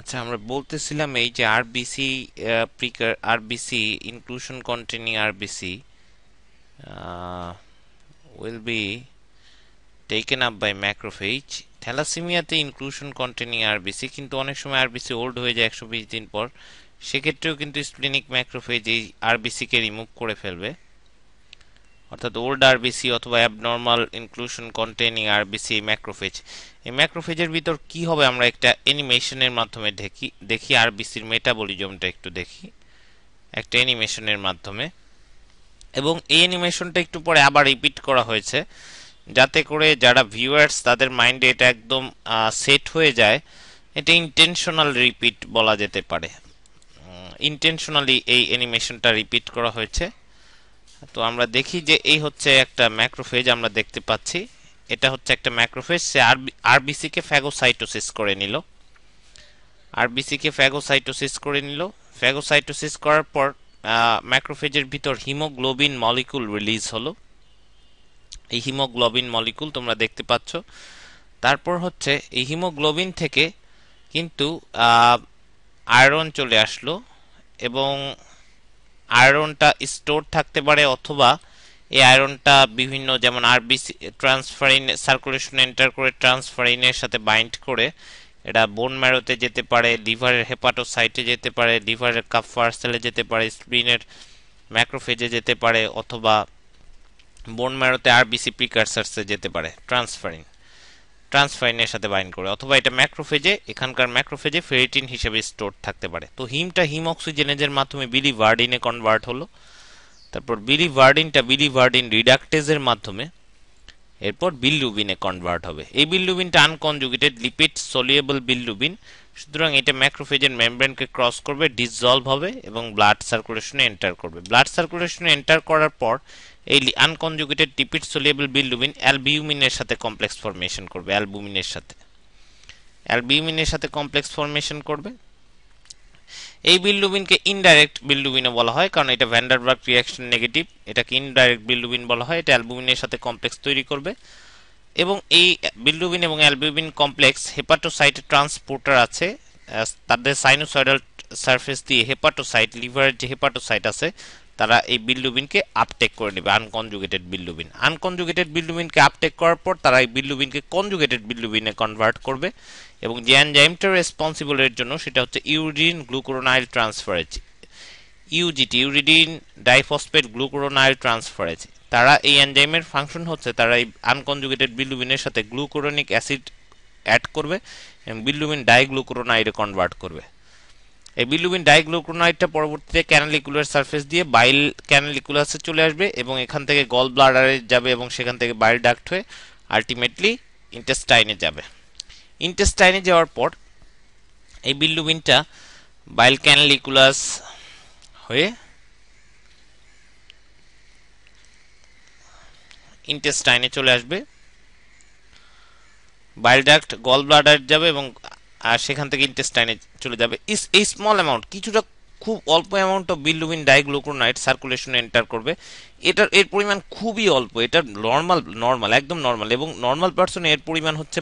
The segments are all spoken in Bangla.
আচ্ছা, আমরা বলতেছিলাম এই যে RBC RBC inclusion containing RBC will be taken up by macrophage. থ্যালাসেমিয়াতে ইনক্লুশন কন্টেনিং আরবিসি, কিন্তু অনেক সময় আরবিসি ওল্ড হয়ে যায় 120 দিন পর, সেক্ষেত্রেও কিন্তু স্প্লিনিক ম্যাক্রোফেজ এই আরবিসি কে রিমুভ করে ফেলবে। অর্থাৎ ওল্ড আরবিসি অথবা abnormal inclusion containing RBC macrophage, এই ম্যাক্রোফেজের ভিতর কি হবে আমরা একটা অ্যানিমেশনের মাধ্যমে দেখি আরবিসির মেটাবলিজমটা একটু দেখি একটা অ্যানিমেশনের মাধ্যমে। এবং এই অ্যানিমেশনটা একটু পরে আবার রিপিট করা হয়েছে যাতে করে যারা ভিউয়ার্স তাদের মাইন্ডে এটা একদম সেট হয়ে যায়। এটা ইন্টেনশনাল রিপিট বলা যেতে পারে, ইন্টেনশনালি এই অ্যানিমেশনটা রিপিট করা হয়েছে। তো আমরা দেখি যে এই হচ্ছে একটা ম্যাক্রোফেজ, আমরা দেখতে পাচ্ছি এটা হচ্ছে একটা ম্যাক্রোফেজ। সে আরবিসি কে ফ্যাগোসাইটোসিস করে নিল, আরবিসি কে ফ্যাগোসাইটোসিস করে নিল। ফ্যাগোসাইটোসিস করার পর ম্যাক্রোফেজের ভিতর হিমোগ্লোবিন মলিকুল রিলিজ হলো। এই হিমোগ্লোবিন মলিকুল তোমরা দেখতে পাচ্ছ। তারপর হচ্ছে এই হিমোগ্লোবিন থেকে কিন্তু আয়রন চলে আসলো, এবং আয়রনটা স্টোর থাকতে পারে অথবা এই আয়রনটা বিভিন্ন যেমন আরবিসি ট্রান্সফারিন সার্কুলেশন এন্টার করে ট্রান্সফারিনের সাথে বাইন্ড করে এটা বোন ম্যারোতে যেতে পারে, লিভারের হেপাটোসাইটে যেতে পারে, লিভারের কাপফার সেলে যেতে পারে, স্প্লিনের ম্যাক্রোফেজে যেতে পারে, অথবা বোন ম্যারোতে আরবিসি প্রিকারসার্সে যেতে পারে ট্রান্সফারিনের সাথে বাইন্ড করে, অথবা এটা ম্যাক্রোফেজে এখানকার ম্যাক্রোফেজে ফেরিটিন হিসেবে স্টোর থাকতে পারে। তো হিমটা হিম অক্সিজেনেজের মাধ্যমে বিলিভার্ডিনে কনভার্ট হলো। তারপর বিলিভার্ডিন রিডাকটেজের মাধ্যমে এরপর বিলিরুবিনে কনভার্ট হবে। এই বিলিরুবিনটা আনকনজুগেটেড লিপিড সলিউবল বিলিরুবিন, সুতরাং এটা ম্যাক্রোফেজের মেমব্রেনকে ক্রস করবে, ডিসলভ হবে এবং ব্লাড সার্কুলেশনে এন্টার করবে। ব্লাড সার্কুলেশনে এন্টার করার পর এই আনকনজুগেটেড লিপিড সলিউবল বিলিরুবিন অ্যালবিউমিনের সাথে কমপ্লেক্স ফর্মেশন করবে, অ্যালবিউমিনের সাথে কমপ্লেক্স ফর্মেশন করবে। এই বিলিরুবিনকে ইনডাইরেক্ট বিলিরুবিনও বলা হয়, কারণ এটা ভ্যান্ডারবার্গ রিঅ্যাকশন নেগেটিভ, এটাকে ইনডাইরেক্ট বিলিরুবিন বলা হয়। এটা অ্যালবুমিনের সাথে কমপ্লেক্স তৈরি করবে, এবং এই বিলিরুবিন এবং অ্যালবুমিন কমপ্লেক্স হেপাটোসাইটে ট্রান্সপোর্টার আছে, তাদের সাইনোসয়েডাল সারফেস দিয়ে হেপাটোসাইট, লিভারের যে হেপাটোসাইট আছে তারা এই বিলিরুবিনকে আপটেক করে নেবে। আনকনজুগেটেড বিলিরুবিনকে আপটেক করার পর তারা এই বিলিরুবিনকে কনজুগেটেড বিলিরুবিনে কনভার্ট করবে, এবং যে এনজাইমটা রেসপন্সিবল এর জন্য সেটা হচ্ছে uridine glucuronyl transferase, UGT, uridine diphosphate glucuronyl transferase. তারা এই এনজাইমের ফাংশন হচ্ছে তারা এই আনকনজুগেটেড বিলিরুবিনের সাথে গ্লুকুরোনিক অ্যাসিড অ্যাড করবে এবং বিলিরুবিন ডাইগ্লুকুরোনাইডে কনভার্ট করবে। এই বিলিরুবিন ডাইগ্লুকুরোনাইডটা পরবর্তীতে ক্যানালিকুলার সারফেস দিয়ে বাইল ক্যানালিকুলাসে চলে আসবে এবং এখান থেকে গল ব্লাডারে যাবে এবং সেখান থেকে বাইল ডাক্ট হয়ে আলটিমেটলি ইন্টেস্টাইনে যাবে। ইন্টেস্টাইনে যাওয়ার পর এই বিলিরুবিনটা বাইল ক্যানালিকুলাস হয়ে ইন্টেস্টাইনে চলে আসবে, বাইল ডাক্ট গল ব্লাডার যাবে এবং সেখান থেকে ইন্টেস্টাইনে চলে যাবে। এই স্মল অ্যামাউন্ট কিছুটা খুব অল্প অ্যামাউন্ট অফ বিলিরুবিন ডাইগ্লুকুরোনাইড সার্কুলেশনে এন্টার করবে। এর পরিমাণ খুবই অল্প, এটা নর্মাল একদম নর্মাল, এবং নর্মাল পারসনে এর পরিমাণ হচ্ছে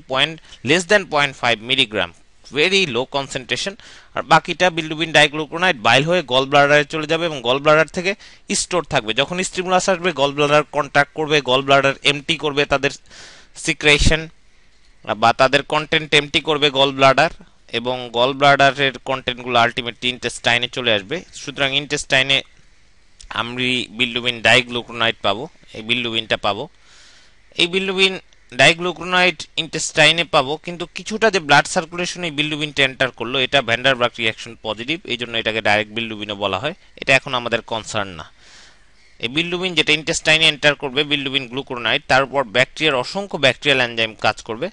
less than 0.5 milligram, very low concentration. আর বাকিটা বিলিরুবিন ডাইগ্লুকুরোনাইড বাইল হয়ে গল ব্লাডারে চলে যাবে এবং গল ব্লাডার থেকে স্টোর থাকবে। যখন স্টিমুলাস আসবে গল ব্লাডার কন্ট্রাক্ট করবে, গল ব্লাডার এমটি করবে তাদের সিক্রেশন বা তাদের কন্টেন্ট এমটি করবে গল ব্লাডার, এবং গল ব্লাডারের কন্টেন্টগুলো আলটিমেটলি ইন্টেস্টাইনে চলে আসবে। সুতরাং ইন্টেস্টাইনে আমরা বিলিরুবিন ডাইগ্লুকুরোনাইড পাবো, এই বিলিরুবিনটা পাবো। এই বিলিরুবিন ডাইগ্লুকুরোনাইড ইন্টেস্টাইনে পাবো, কিন্তু কিছুটা যে ব্লাড সার্কুলেশনে এই বিলিরুবিনটা এন্টার করলো এটা ভ্যান্ডারবার্গ রিঅ্যাকশন পজিটিভ, এই জন্য এটাকে ডাইরেক্ট বিলিরুবিনও বলা হয়। এটা এখন আমাদের কনসার্ন না। এই বিলিরুবিন যেটা ইন্টেস্টাইনে এন্টার করবে বিলিরুবিন গ্লুকুরোনাইড, তার উপর ব্যাকটেরিয়ার অসংখ্য ব্যাকটেরিয়াল এনজাইম কাজ করবে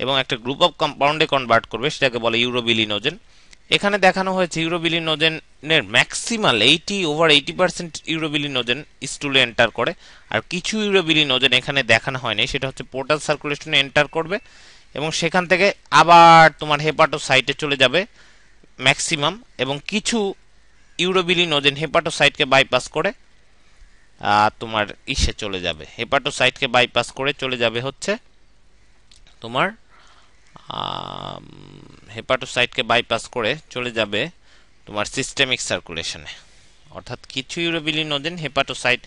এবং একটা গ্রুপ অফ কম্পাউন্ডে কনভার্ট করবে, সেটাকে বলে ইউরোবিলিনোজেন। এখানে দেখানো হয়েছে ইউরোবিলিনোজেনের ম্যাক্সিমাল 80% ইউরোবিলিনোজেন স্টুলে এন্টার করে, আর কিছু ইউরোবিলিনোজেন এখানে দেখানো হয়নি, সেটা হচ্ছে পোর্টাল সার্কুলেশনে এন্টার করবে এবং সেখান থেকে আবার তোমার হেপাটোসাইটে চলে যাবে ম্যাক্সিমাম, এবং কিছু ইউরোবিলিনোজেন হেপাটোসাইটকে বাইপাস করে তোমার চলে যাবে, হেপাটোসাইটকে বাইপাস করে চলে যাবে হচ্ছে তোমার হেপাটোসাইটকে বাইপাস করে চলে যাবে তোমার সিস্টেমিক সার্কুলেশনে। অর্থাৎ কিছু ইউরোবিলিনোজেন হেপাটোসাইট,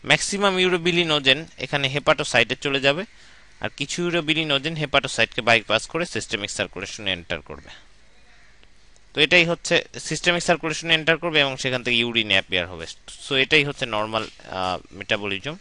ম্যাক্সিমাম ইউরোবিলিনোজেন এখানে হেপাটোসাইটে চলে যাবে, আর কিছু ইউরোবিলিনোজেন হেপাটোসাইটকে বাইপাস করে সিস্টেমিক সার্কুলেশনে এন্টার করবে। তো এটাই হচ্ছে সিস্টেমিক সার্কুলেশনে এন্টার করবে এবং সেখান থেকে ইউরিনে অ্যাপিয়ার হবে। সো এটাই হচ্ছে নর্মাল মেটাবলিজম।